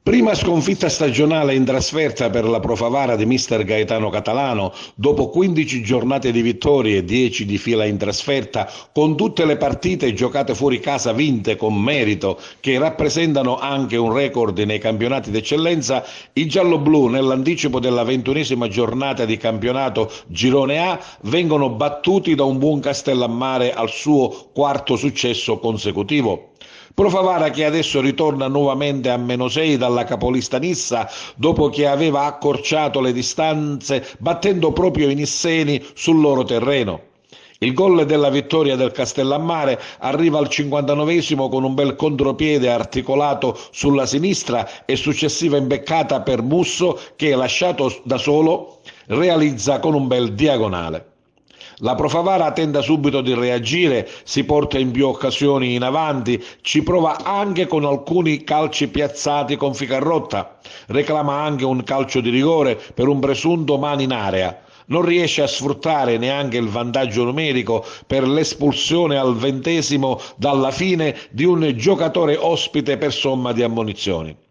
Prima sconfitta stagionale in trasferta per la Profavara di mister Gaetano Catalano, dopo 15 giornate di vittorie e 10 di fila in trasferta, con tutte le partite giocate fuori casa vinte con merito, che rappresentano anche un record nei campionati d'eccellenza, i gialloblu nell'anticipo della 21esima giornata di campionato Girone A vengono battuti da un buon Castellammare al suo quarto successo consecutivo. Profavara che adesso ritorna nuovamente a -6 dalla capolista Nissa dopo che aveva accorciato le distanze battendo proprio i nisseni sul loro terreno. Il gol della vittoria del Castellammare arriva al 59esimo con un bel contropiede articolato sulla sinistra e successiva imbeccata per Musso che, lasciato da solo, realizza con un bel diagonale. La Profavara tenta subito di reagire, si porta in più occasioni in avanti, ci prova anche con alcuni calci piazzati con Ficarrotta, reclama anche un calcio di rigore per un presunto mano in area. Non riesce a sfruttare neanche il vantaggio numerico per l'espulsione al 20° dalla fine di un giocatore ospite per somma di ammonizioni.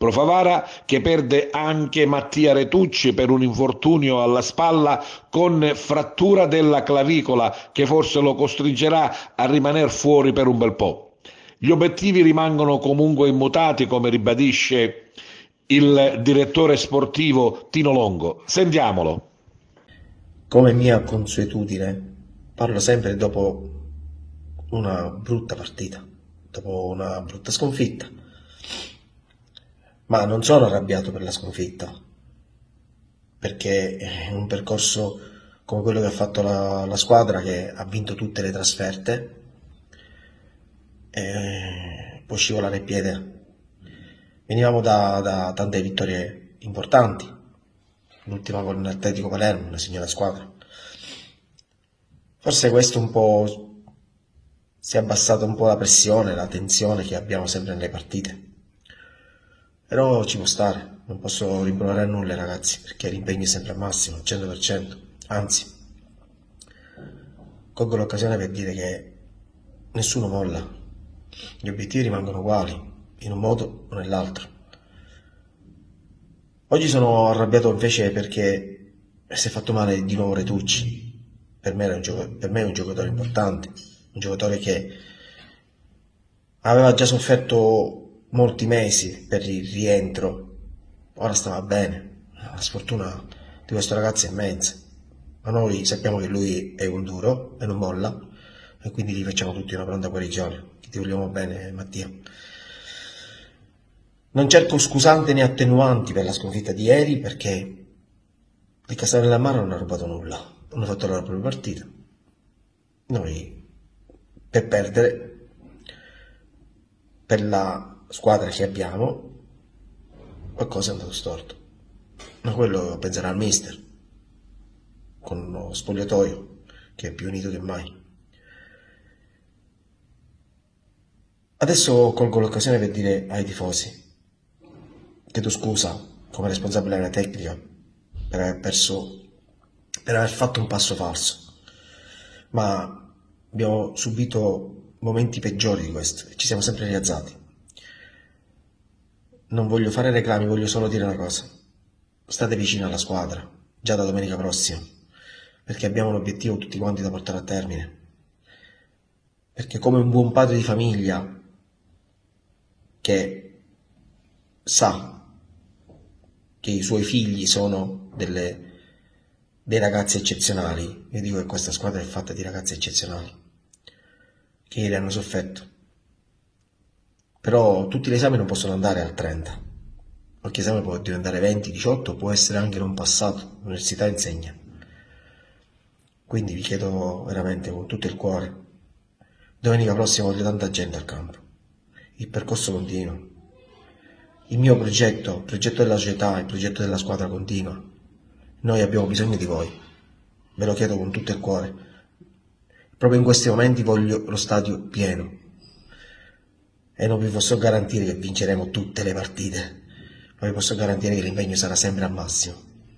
Profavara che perde anche Mattia Retucci per un infortunio alla spalla con frattura della clavicola che forse lo costringerà a rimanere fuori per un bel po'. Gli obiettivi rimangono comunque immutati, come ribadisce il direttore sportivo Tino Longo. Sentiamolo. Come mia consuetudine, parlo sempre dopo una brutta partita, dopo una brutta sconfitta. Ma non sono arrabbiato per la sconfitta, perché è un percorso come quello che ha fatto la squadra, che ha vinto tutte le trasferte, può scivolare il piede. Venivamo da tante vittorie importanti, l'ultima con l'Atletico Palermo, una signora squadra. Forse questo un po' si è abbassata un po' la pressione, la tensione che abbiamo sempre nelle partite. Però ci può stare, non posso rimproverare nulla ai ragazzi, perché l'impegno è sempre al massimo, al 100%. Anzi, colgo l'occasione per dire che nessuno molla, gli obiettivi rimangono uguali, in un modo o nell'altro. Oggi sono arrabbiato invece perché si è fatto male di nuovo Retucci. Per me è un giocatore importante, un giocatore che aveva già sofferto molti mesi per il rientro, ora stava bene. La sfortuna di questo ragazzo è immensa, ma noi sappiamo che lui è un duro e non molla, e quindi gli facciamo tutti una pronta guarigione. Ti vogliamo bene, Mattia. Non cerco scusante né attenuanti per la sconfitta di ieri, perché il Castellammare non ha rubato nulla, hanno fatto la propria partita. Noi, per perdere, per la squadra che abbiamo, qualcosa è andato storto. Ma quello penserà al mister, con uno spogliatoio che è più unito che mai. Adesso colgo l'occasione per dire ai tifosi: chiedo scusa come responsabile della tecnica per aver fatto un passo falso, ma abbiamo subito momenti peggiori di questo e ci siamo sempre rialzati. Non voglio fare reclami, voglio solo dire una cosa: state vicini alla squadra già da domenica prossima, perché abbiamo un obiettivo tutti quanti da portare a termine, perché come un buon padre di famiglia che sa che i suoi figli sono dei ragazzi eccezionali, io dico che questa squadra è fatta di ragazzi eccezionali, che ieri hanno sofferto. Però tutti gli esami non possono andare al 30, qualche esame può diventare 20, 18, può essere anche non passato, l'università insegna. Quindi vi chiedo veramente con tutto il cuore, domenica prossima voglio tanta gente al campo, il percorso continua. Il mio progetto, il progetto della società, il progetto della squadra continua. Noi abbiamo bisogno di voi, ve lo chiedo con tutto il cuore. Proprio in questi momenti voglio lo stadio pieno e non vi posso garantire che vinceremo tutte le partite, ma vi posso garantire che l'impegno sarà sempre al massimo.